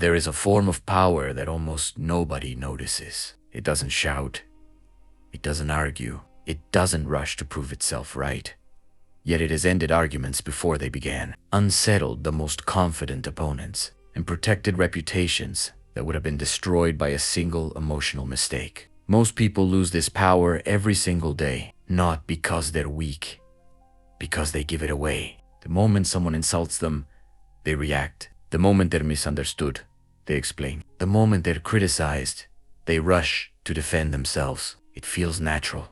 There is a form of power that almost nobody notices. It doesn't shout. It doesn't argue. It doesn't rush to prove itself right. Yet it has ended arguments before they began, unsettled the most confident opponents, and protected reputations that would have been destroyed by a single emotional mistake. Most people lose this power every single day, not because they're weak, because they give it away. The moment someone insults them, they react. The moment they're misunderstood, they explain. The moment they're criticized, they rush to defend themselves. It feels natural.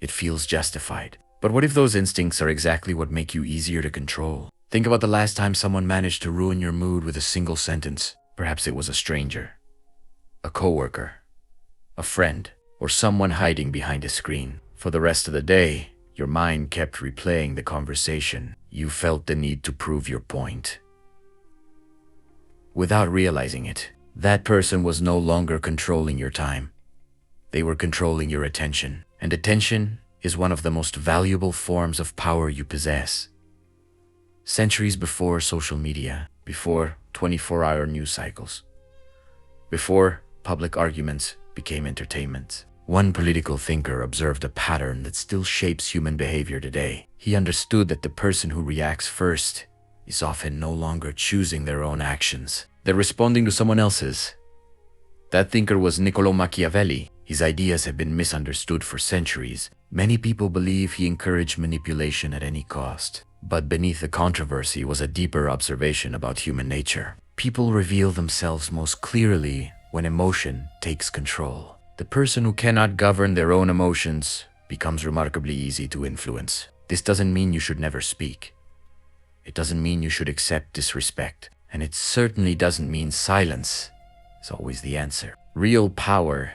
It feels justified. But what if those instincts are exactly what make you easier to control? Think about the last time someone managed to ruin your mood with a single sentence. Perhaps it was a stranger, a coworker, a friend, or someone hiding behind a screen. For the rest of the day, your mind kept replaying the conversation. You felt the need to prove your point. Without realizing it, that person was no longer controlling your time. They were controlling your attention. And attention is one of the most valuable forms of power you possess. Centuries before social media, before 24-hour news cycles, before public arguments became entertainment, one political thinker observed a pattern that still shapes human behavior today. He understood that the person who reacts first is often no longer choosing their own actions. They're responding to someone else's. That thinker was Machiavelli. His ideas have been misunderstood for centuries. Many people believe he encouraged manipulation at any cost. But beneath the controversy was a deeper observation about human nature. People reveal themselves most clearly when emotion takes control. The person who cannot govern their own emotions becomes remarkably easy to influence. This doesn't mean you should never speak. It doesn't mean you should accept disrespect. And it certainly doesn't mean silence is always the answer. Real power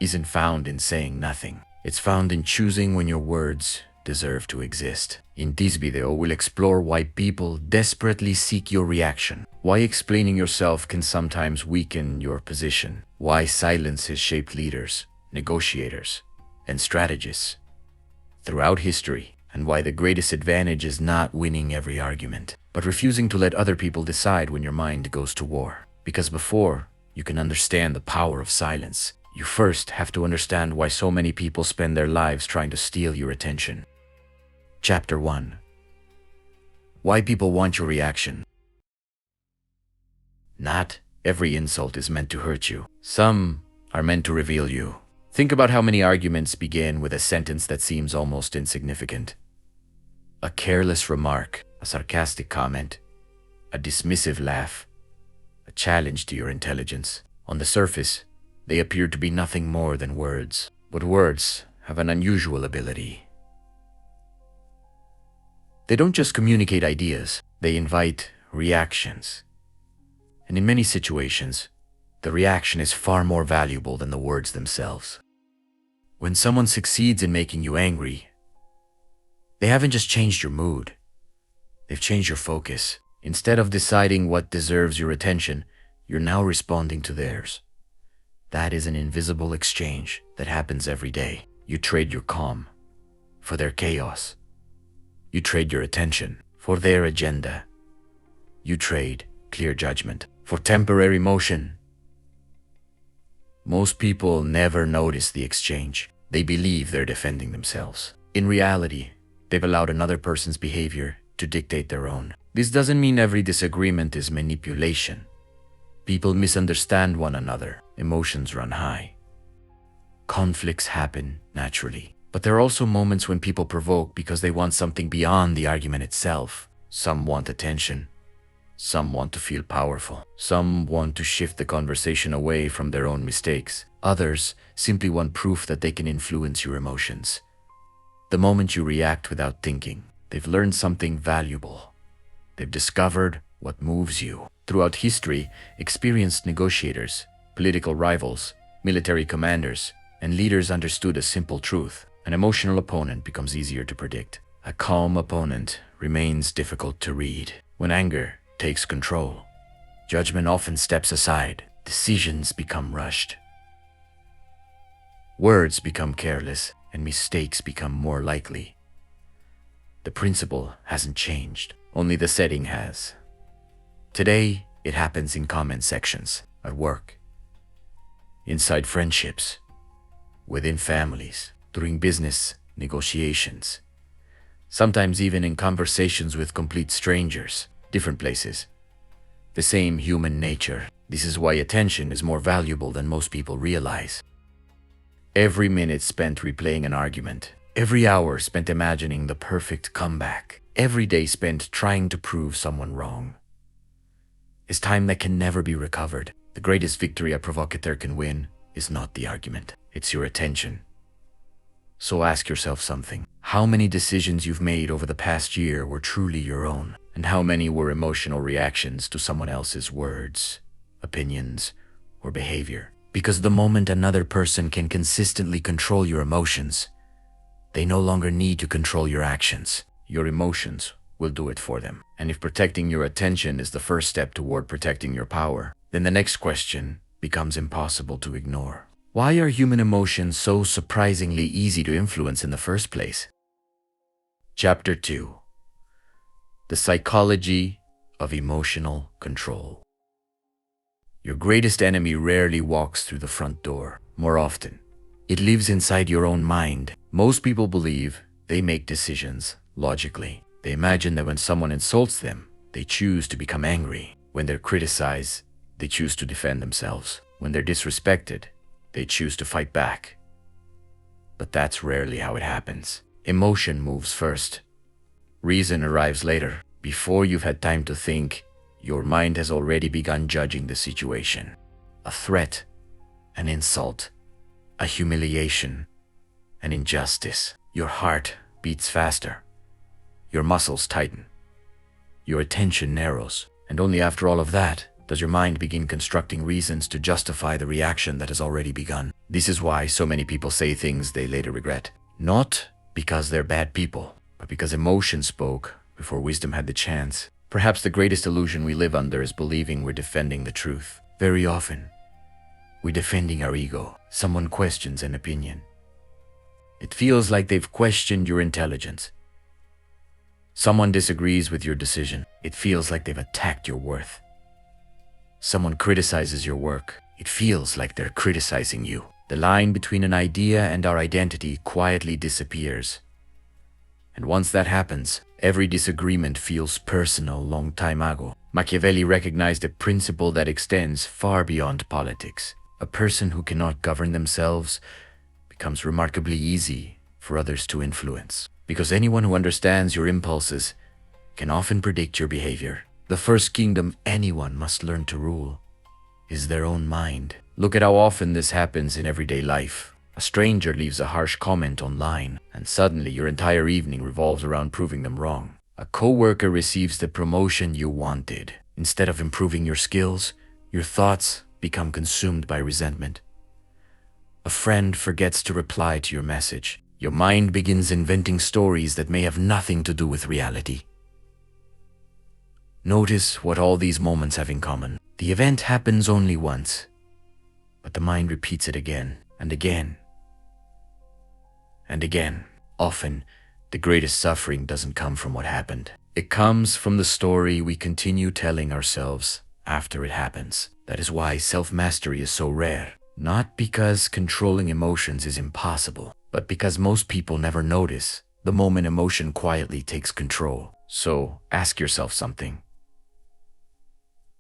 isn't found in saying nothing. It's found in choosing when your words deserve to exist. In this video, we'll explore why people desperately seek your reaction, why explaining yourself can sometimes weaken your position, why silence has shaped leaders, negotiators, and strategists throughout history, and why the greatest advantage is not winning every argument, but refusing to let other people decide when your mind goes to war. Because before you can understand the power of silence, you first have to understand why so many people spend their lives trying to steal your attention. Chapter 1. Why people want your reaction. Not every insult is meant to hurt you. Some are meant to reveal you. Think about how many arguments begin with a sentence that seems almost insignificant. A careless remark, a sarcastic comment, a dismissive laugh, a challenge to your intelligence. On the surface, they appear to be nothing more than words. But words have an unusual ability. They don't just communicate ideas, they invite reactions. And in many situations, the reaction is far more valuable than the words themselves. When someone succeeds in making you angry, they haven't just changed your mood, they've changed your focus. Instead of deciding what deserves your attention, you're now responding to theirs. That is an invisible exchange that happens every day. You trade your calm for their chaos. You trade your attention for their agenda. You trade clear judgment for temporary motion. Most people never notice the exchange. They believe they're defending themselves. In reality, they've allowed another person's behavior to dictate their own. This doesn't mean every disagreement is manipulation. People misunderstand one another. Emotions run high. Conflicts happen naturally. But there are also moments when people provoke because they want something beyond the argument itself. Some want attention. Some want to feel powerful. Some want to shift the conversation away from their own mistakes. Others simply want proof that they can influence your emotions. The moment you react without thinking, they've learned something valuable. They've discovered what moves you. Throughout history, experienced negotiators, political rivals, military commanders, and leaders understood a simple truth. An emotional opponent becomes easier to predict. A calm opponent remains difficult to read. When anger takes control, judgment often steps aside. Decisions become rushed. Words become careless, and mistakes become more likely. The principle hasn't changed, only the setting has. Today, It happens in comment sections, at work, inside friendships, within families, during business negotiations, sometimes even in conversations with complete strangers, different places. The same human nature. This is why attention is more valuable than most people realize. Every minute spent replaying an argument, every hour spent imagining the perfect comeback, every day spent trying to prove someone wrong, is time that can never be recovered. The greatest victory a provocateur can win is not the argument, it's your attention. So ask yourself something. How many decisions you've made over the past year were truly your own? And how many were emotional reactions to someone else's words, opinions, or behavior? Because the moment another person can consistently control your emotions, they no longer need to control your actions. Your emotions will do it for them. And if protecting your attention is the first step toward protecting your power, then the next question becomes impossible to ignore. Why are human emotions so surprisingly easy to influence in the first place? Chapter 2. The Psychology of Emotional Control. Your greatest enemy rarely walks through the front door. More often, it lives inside your own mind. Most people believe they make decisions logically. They imagine that when someone insults them, they choose to become angry. When they're criticized, they choose to defend themselves. When they're disrespected, they choose to fight back. But that's rarely how it happens. Emotion moves first. Reason arrives later. Before you've had time to think, your mind has already begun judging the situation. A threat, an insult, a humiliation, an injustice. Your heart beats faster. Your muscles tighten. Your attention narrows. And only after all of that does your mind begin constructing reasons to justify the reaction that has already begun. This is why so many people say things they later regret. Not because they're bad people, but because emotion spoke before wisdom had the chance. Perhaps the greatest illusion we live under is believing we're defending the truth. Very often, we're defending our ego. Someone questions an opinion. It feels like they've questioned your intelligence. Someone disagrees with your decision. It feels like they've attacked your worth. Someone criticizes your work. It feels like they're criticizing you. The line between an idea and our identity quietly disappears. And once that happens, every disagreement feels personal. Long time ago, Machiavelli recognized a principle that extends far beyond politics. A person who cannot govern themselves becomes remarkably easy for others to influence. Because anyone who understands your impulses can often predict your behavior. The first kingdom anyone must learn to rule is their own mind. Look at how often this happens in everyday life. A stranger leaves a harsh comment online, and suddenly your entire evening revolves around proving them wrong. A coworker receives the promotion you wanted. Instead of improving your skills, your thoughts become consumed by resentment. A friend forgets to reply to your message. Your mind begins inventing stories that may have nothing to do with reality. Notice what all these moments have in common. The event happens only once, but the mind repeats it again and again and again. Often, the greatest suffering doesn't come from what happened. It comes from the story we continue telling ourselves after it happens. That is why self-mastery is so rare. Not because controlling emotions is impossible, but because most people never notice the moment emotion quietly takes control. So, ask yourself something.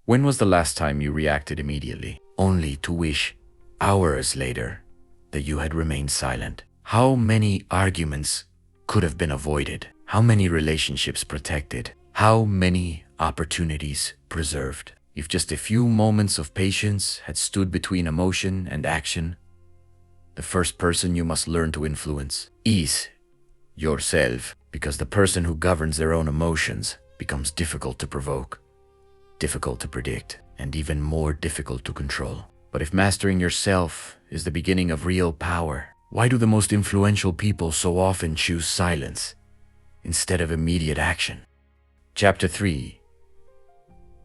When was the last time you reacted immediately, only to wish, hours later, that you had remained silent? How many arguments could have been avoided? How many relationships protected? How many opportunities preserved? If just a few moments of patience had stood between emotion and action, the first person you must learn to influence is yourself, because the person who governs their own emotions becomes difficult to provoke, difficult to predict, and even more difficult to control. But if mastering yourself is the beginning of real power, why do the most influential people so often choose silence instead of immediate action? Chapter 3.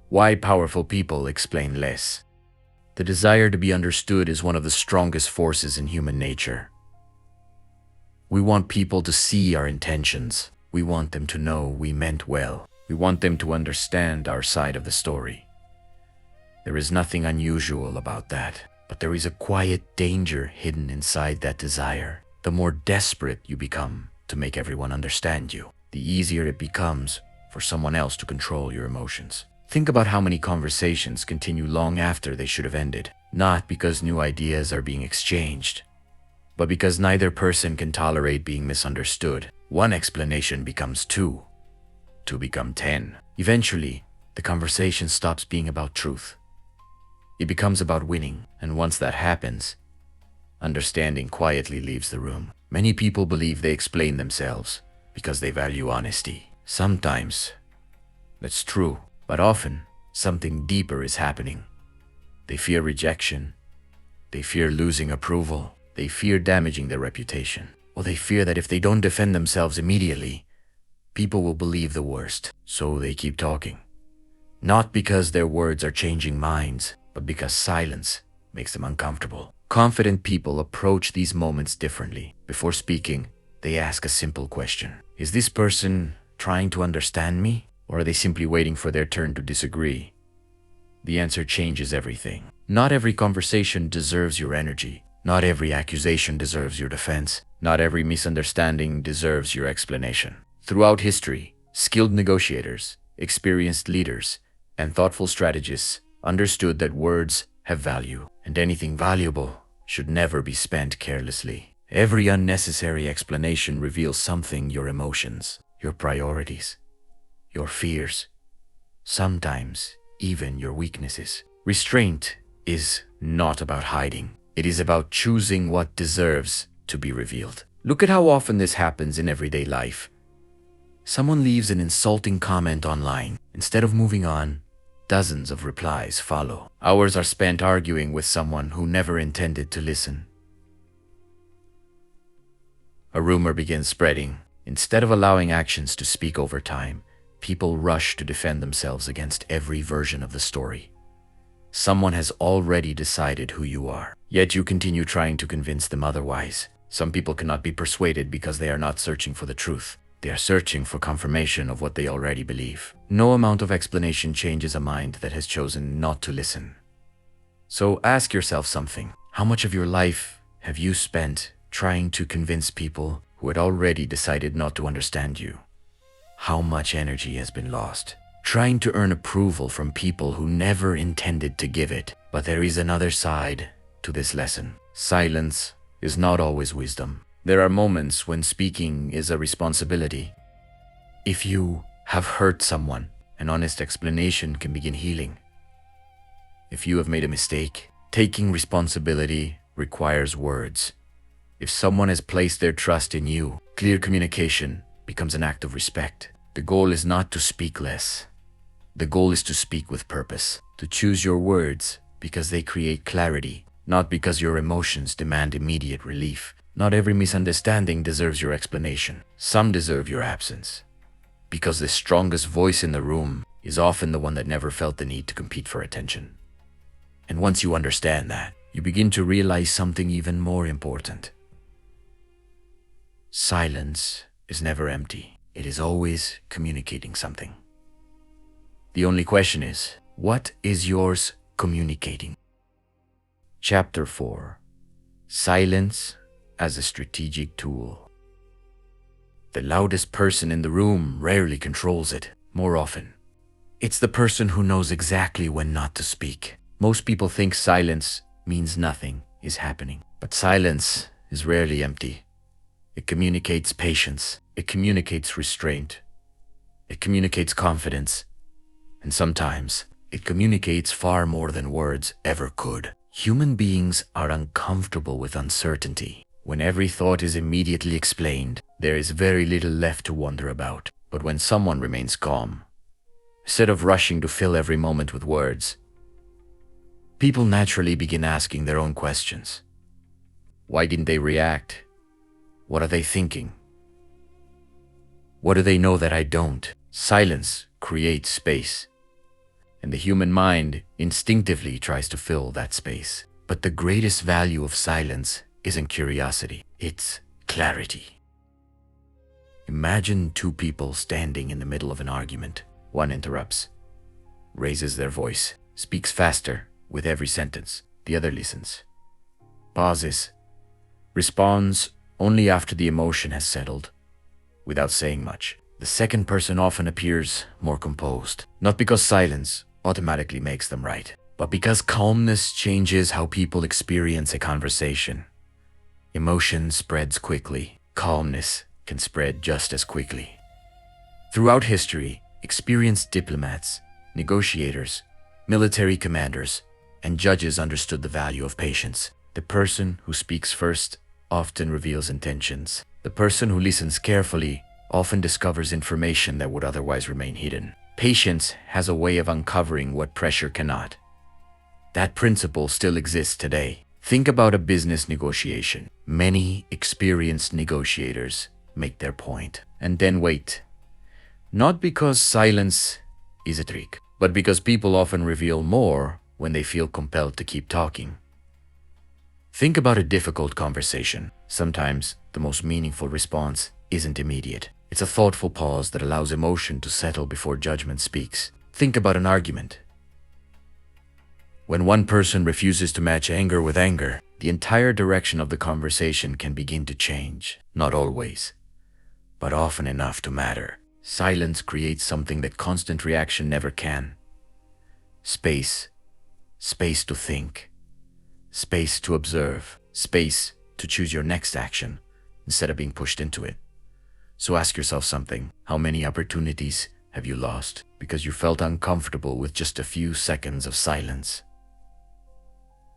Why powerful people explain less. The desire to be understood is one of the strongest forces in human nature. We want people to see our intentions. We want them to know we meant well. We want them to understand our side of the story. There is nothing unusual about that, but there is a quiet danger hidden inside that desire. The more desperate you become to make everyone understand you, the easier it becomes for someone else to control your emotions. Think about how many conversations continue long after they should have ended, not because new ideas are being exchanged, but because neither person can tolerate being misunderstood. One explanation becomes two become 10. Eventually, the conversation stops being about truth. It becomes about winning, and once that happens, understanding quietly leaves the room. Many people believe they explain themselves because they value honesty. Sometimes that's true, but often something deeper is happening. They fear rejection. They fear losing approval. They fear damaging their reputation. Or they fear that if they don't defend themselves immediately, people will believe the worst. So they keep talking. Not because their words are changing minds, but because silence makes them uncomfortable. Confident people approach these moments differently. Before speaking, they ask a simple question. Is this person trying to understand me? Or are they simply waiting for their turn to disagree? The answer changes everything. Not every conversation deserves your energy. Not every accusation deserves your defense. Not every misunderstanding deserves your explanation. Throughout history, skilled negotiators, experienced leaders, and thoughtful strategists understood that words have value, and anything valuable should never be spent carelessly. Every unnecessary explanation reveals something: your emotions, your priorities, your fears, sometimes even your weaknesses. Restraint is not about hiding. It is about choosing what deserves to be revealed. Look at how often this happens in everyday life. Someone leaves an insulting comment online. Instead of moving on, dozens of replies follow. Hours are spent arguing with someone who never intended to listen. A rumor begins spreading. Instead of allowing actions to speak over time, people rush to defend themselves against every version of the story. Someone has already decided who you are, yet you continue trying to convince them otherwise. Some people cannot be persuaded because they are not searching for the truth. They are searching for confirmation of what they already believe. No amount of explanation changes a mind that has chosen not to listen. So ask yourself something. How much of your life have you spent trying to convince people who had already decided not to understand you? How much energy has been lost trying to earn approval from people who never intended to give it? But there is another side to this lesson. Silence is not always wisdom. There are moments when speaking is a responsibility. If you have hurt someone, an honest explanation can begin healing. If you have made a mistake, taking responsibility requires words. If someone has placed their trust in you, clear communication becomes an act of respect. The goal is not to speak less. The goal is to speak with purpose, to choose your words because they create clarity, not because your emotions demand immediate relief. Not every misunderstanding deserves your explanation. Some deserve your absence, because the strongest voice in the room is often the one that never felt the need to compete for attention. And once you understand that, you begin to realize something even more important. Silence is never empty. It is always communicating something. The only question is, what is yours communicating? Chapter 4. Silence as a strategic tool. The loudest person in the room rarely controls it. More often, it's the person who knows exactly when not to speak. Most people think silence means nothing is happening, but silence is rarely empty. It communicates patience. It communicates restraint. It communicates confidence. And sometimes, it communicates far more than words ever could. Human beings are uncomfortable with uncertainty. When every thought is immediately explained, there is very little left to wonder about. But when someone remains calm, instead of rushing to fill every moment with words, people naturally begin asking their own questions. Why didn't they react? What are they thinking? What do they know that I don't? Silence creates space, and the human mind instinctively tries to fill that space. But the greatest value of silence isn't curiosity, it's clarity. Imagine two people standing in the middle of an argument. One interrupts, raises their voice, speaks faster with every sentence. The other listens, pauses, responds only after the emotion has settled, without saying much. The second person often appears more composed, not because silence automatically makes them right, but because calmness changes how people experience a conversation. Emotion spreads quickly. Calmness can spread just as quickly. Throughout history, experienced diplomats, negotiators, military commanders, and judges understood the value of patience. The person who speaks first often reveals intentions. The person who listens carefully often discovers information that would otherwise remain hidden. Patience has a way of uncovering what pressure cannot. That principle still exists today. Think about a business negotiation. Many experienced negotiators make their point and then wait. Not because silence is a trick, but because people often reveal more when they feel compelled to keep talking. Think about a difficult conversation. Sometimes the most meaningful response isn't immediate. It's a thoughtful pause that allows emotion to settle before judgment speaks. Think about an argument. When one person refuses to match anger with anger, the entire direction of the conversation can begin to change. Not always, but often enough to matter. Silence creates something that constant reaction never can. Space. Space to think. Space to observe. Space to choose your next action instead of being pushed into it. So ask yourself something. How many opportunities have you lost because you felt uncomfortable with just a few seconds of silence?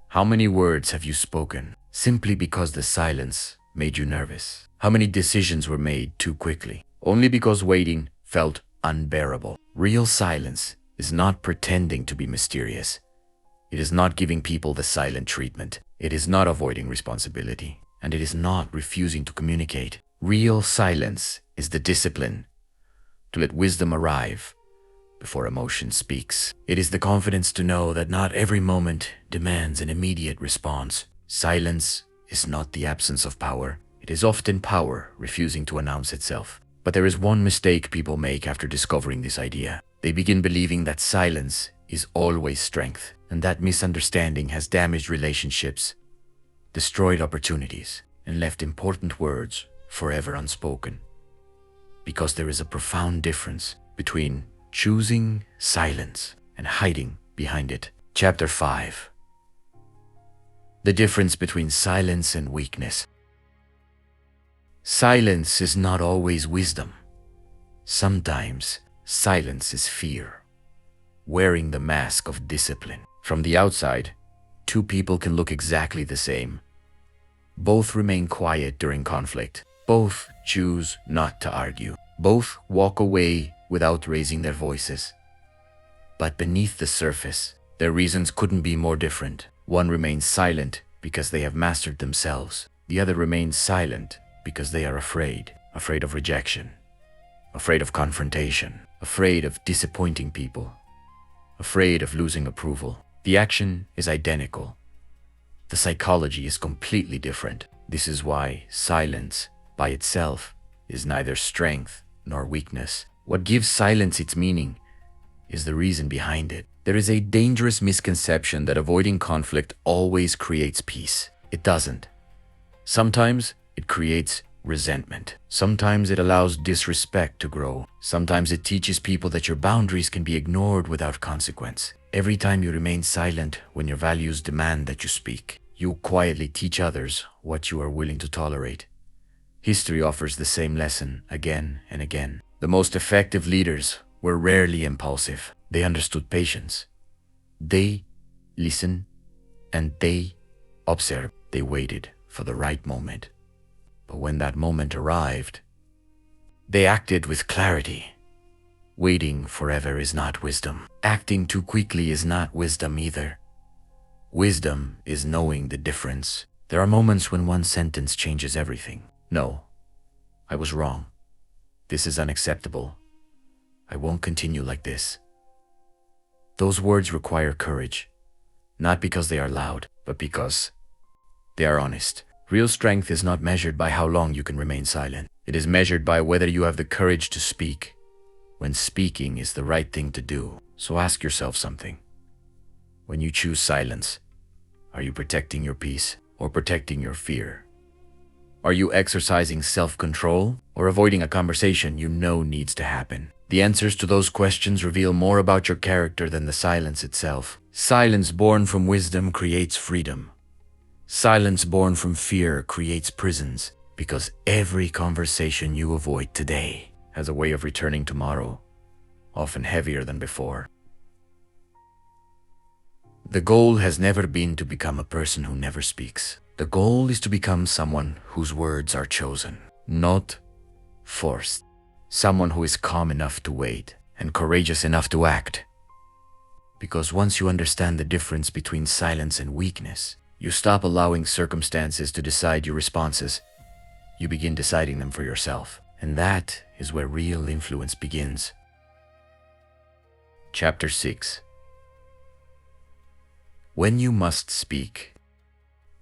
How many words have you spoken simply because the silence made you nervous? How many decisions were made too quickly, only because waiting felt unbearable? Real silence is not pretending to be mysterious. It is not giving people the silent treatment. It is not avoiding responsibility, and it is not refusing to communicate. Real silence is the discipline to let wisdom arrive before emotion speaks. It is the confidence to know that not every moment demands an immediate response. Silence is not the absence of power. It is often power refusing to announce itself. But there is one mistake people make after discovering this idea. They begin believing that silence is always strength, and that misunderstanding has damaged relationships, destroyed opportunities, and left important words forever unspoken. Because there is a profound difference between choosing silence and hiding behind it. Chapter 5. The difference between silence and weakness. Silence is not always wisdom. Sometimes silence is fear, wearing the mask of discipline. From the outside, two people can look exactly the same. Both remain quiet during conflict. Both choose not to argue. Both walk away without raising their voices. But beneath the surface, their reasons couldn't be more different. One remains silent because they have mastered themselves. The other remains silent because they are afraid of rejection, afraid of confrontation, afraid of disappointing people, afraid of losing approval. The action is identical. The psychology is completely different. This is why silence by itself is neither strength nor weakness. What gives silence its meaning is the reason behind it. There is a dangerous misconception that avoiding conflict always creates peace. It doesn't. Sometimes it creates resentment. Sometimes it allows disrespect to grow. Sometimes it teaches people that your boundaries can be ignored without consequence. Every time you remain silent when your values demand that you speak, you quietly teach others what you are willing to tolerate. History offers the same lesson again and again. The most effective leaders were rarely impulsive. They understood patience. They listened and they observed. They waited for the right moment. But when that moment arrived, they acted with clarity. Waiting forever is not wisdom. Acting too quickly is not wisdom either. Wisdom is knowing the difference. There are moments when one sentence changes everything. No, I was wrong. This is unacceptable. I won't continue like this. Those words require courage, not because they are loud, but because they are honest. Real strength is not measured by how long you can remain silent. It is measured by whether you have the courage to speak when speaking is the right thing to do. So ask yourself something. When you choose silence, are you protecting your peace or protecting your fear? Are you exercising self-control or avoiding a conversation you know needs to happen? The answers to those questions reveal more about your character than the silence itself. Silence born from wisdom creates freedom. Silence born from fear creates prisons, because every conversation you avoid today has a way of returning tomorrow, often heavier than before. The goal has never been to become a person who never speaks. The goal is to become someone whose words are chosen, not forced. Someone who is calm enough to wait and courageous enough to act. Because once you understand the difference between silence and weakness, you stop allowing circumstances to decide your responses. You begin deciding them for yourself. And that is where real influence begins. Chapter 6. When you must speak.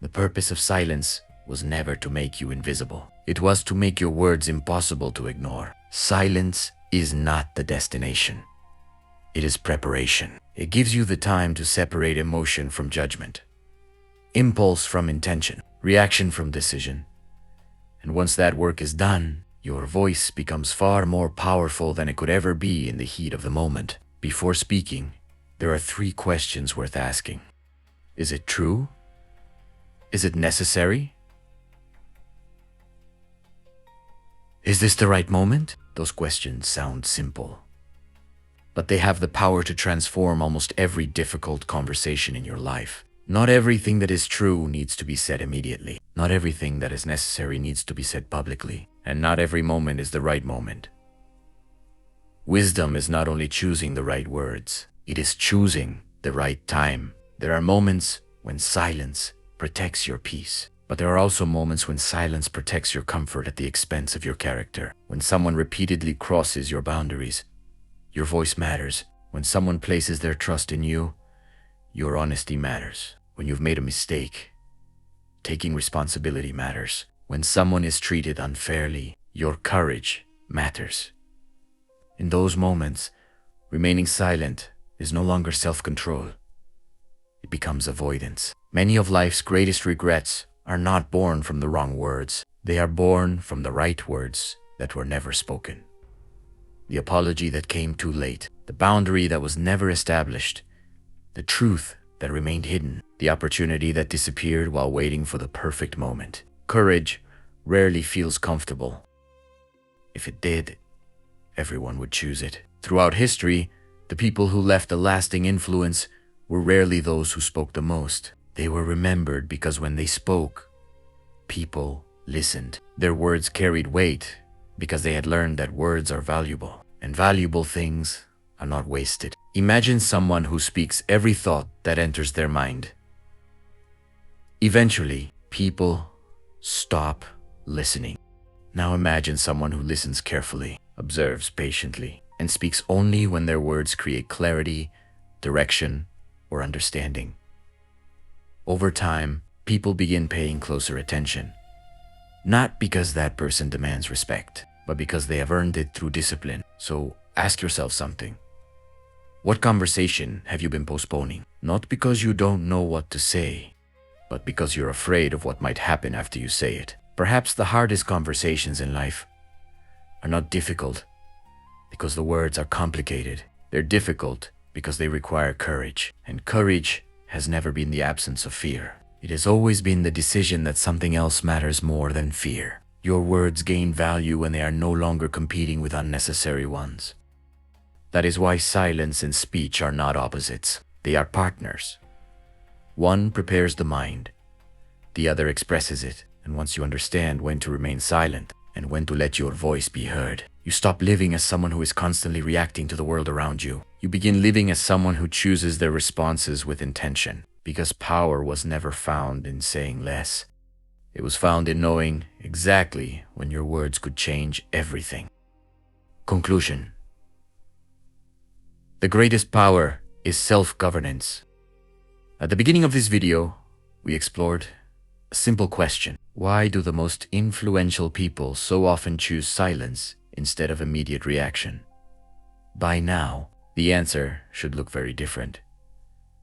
The purpose of silence was never to make you invisible. It was to make your words impossible to ignore. Silence is not the destination. It is preparation. It gives you the time to separate emotion from judgment, impulse from intention, reaction from decision. And once that work is done, your voice becomes far more powerful than it could ever be in the heat of the moment. Before speaking, there are 3 questions worth asking. Is it true? Is it necessary? Is this the right moment? Those questions sound simple, but they have the power to transform almost every difficult conversation in your life. Not everything that is true needs to be said immediately. Not everything that is necessary needs to be said publicly. And not every moment is the right moment. Wisdom is not only choosing the right words, it is choosing the right time. There are moments when silence protects your peace, but there are also moments when silence protects your comfort at the expense of your character. When someone repeatedly crosses your boundaries, your voice matters. When someone places their trust in you, your honesty matters. When you've made a mistake, taking responsibility matters. When someone is treated unfairly, your courage matters. In those moments, remaining silent is no longer self-control. It becomes avoidance. Many of life's greatest regrets are not born from the wrong words. They are born from the right words that were never spoken. The apology that came too late, the boundary that was never established, the truth that remained hidden, the opportunity that disappeared while waiting for the perfect moment. Courage rarely feels comfortable. If it did, everyone would choose it. Throughout history, the people who left a lasting influence were rarely those who spoke the most. They were remembered because when they spoke, people listened. Their words carried weight because they had learned that words are valuable, and valuable things are not wasted. Imagine someone who speaks every thought that enters their mind. Eventually, people stop listening. Now imagine someone who listens carefully, observes patiently, and speaks only when their words create clarity, direction, or understanding. Over time, people begin paying closer attention. Not because that person demands respect, but because they have earned it through discipline. So ask yourself something. What conversation have you been postponing? Not because you don't know what to say, but because you're afraid of what might happen after you say it. Perhaps the hardest conversations in life are not difficult because the words are complicated. They're difficult because they require courage. And courage has never been the absence of fear. It has always been the decision that something else matters more than fear. Your words gain value when they are no longer competing with unnecessary ones. That is why silence and speech are not opposites. They are partners. One prepares the mind, the other expresses it. And once you understand when to remain silent and when to let your voice be heard, you stop living as someone who is constantly reacting to the world around you. You begin living as someone who chooses their responses with intention, because power was never found in saying less. It was found in knowing exactly when your words could change everything. Conclusion. The greatest power is self-governance. At the beginning of this video, we explored a simple question. Why do the most influential people so often choose silence instead of immediate reaction? By now, the answer should look very different.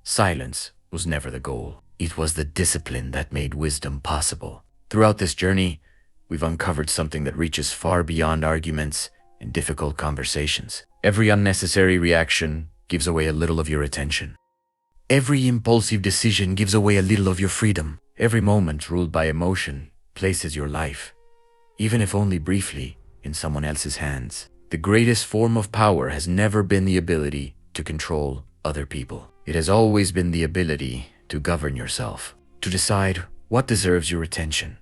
Silence was never the goal. It was the discipline that made wisdom possible. Throughout this journey, we've uncovered something that reaches far beyond arguments and difficult conversations. Every unnecessary reaction gives away a little of your attention. Every impulsive decision gives away a little of your freedom. Every moment ruled by emotion places your life, even if only briefly, in someone else's hands. The greatest form of power has never been the ability to control other people. It has always been the ability to govern yourself, to decide what deserves your attention,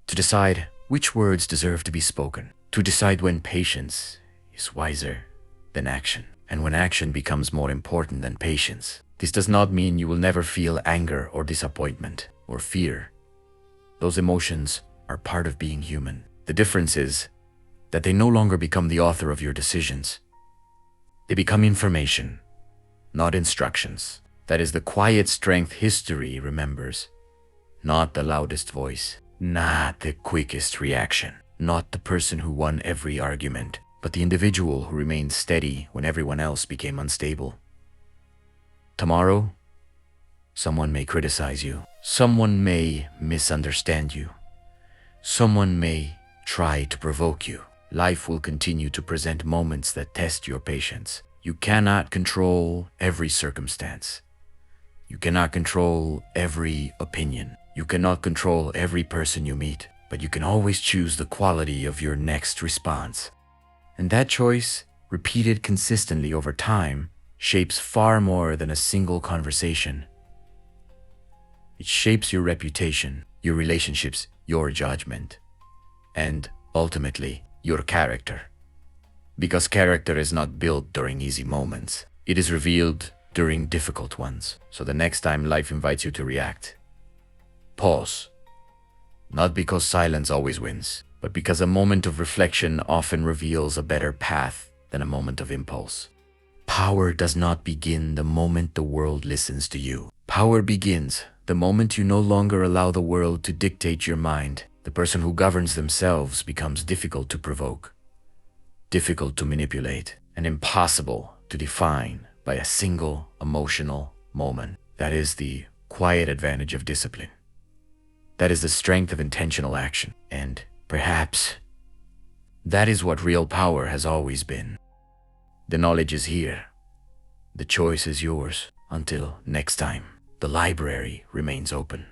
to decide which words deserve to be spoken, to decide when patience is wiser than action, and when action becomes more important than patience. This does not mean you will never feel anger or disappointment or fear. Those emotions are part of being human. The difference is that they no longer become the author of your decisions. They become information, not instructions. That is the quiet strength history remembers, not the loudest voice, not the quickest reaction, not the person who won every argument, but the individual who remained steady when everyone else became unstable. Tomorrow, someone may criticize you. Someone may misunderstand you. Someone may try to provoke you. Life will continue to present moments that test your patience. You cannot control every circumstance. You cannot control every opinion. You cannot control every person you meet, but you can always choose the quality of your next response. And that choice, repeated consistently over time, shapes far more than a single conversation. It shapes your reputation, your relationships, your judgment, and ultimately, your character. Because character is not built during easy moments. It is revealed during difficult ones. So the next time life invites you to react, pause. Not because silence always wins, but because a moment of reflection often reveals a better path than a moment of impulse. Power does not begin the moment the world listens to you. Power begins the moment you no longer allow the world to dictate your mind. The person who governs themselves becomes difficult to provoke, difficult to manipulate, and impossible to define by a single emotional moment. That is the quiet advantage of discipline. That is the strength of intentional action. And perhaps that is what real power has always been. The knowledge is here. The choice is yours. Until next time, the library remains open.